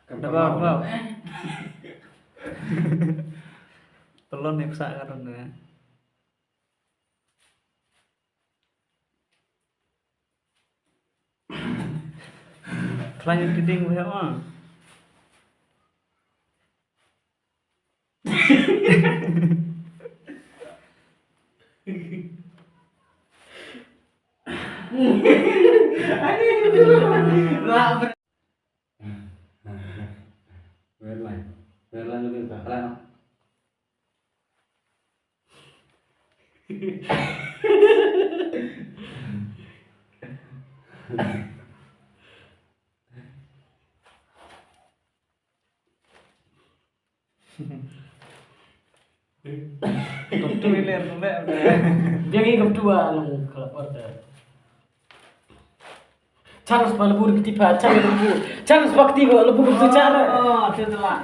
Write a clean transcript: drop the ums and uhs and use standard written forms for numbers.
Dapat. Telon nek sak karone. Lanjut kiting ya, mah. Berlan lebih bakalan. Tutu ilir nolek. Dia ngikut dua long kalau order. Charles balbur ketipa, Charles balbur. Charles bakti lebu cara. Oh, itu telah.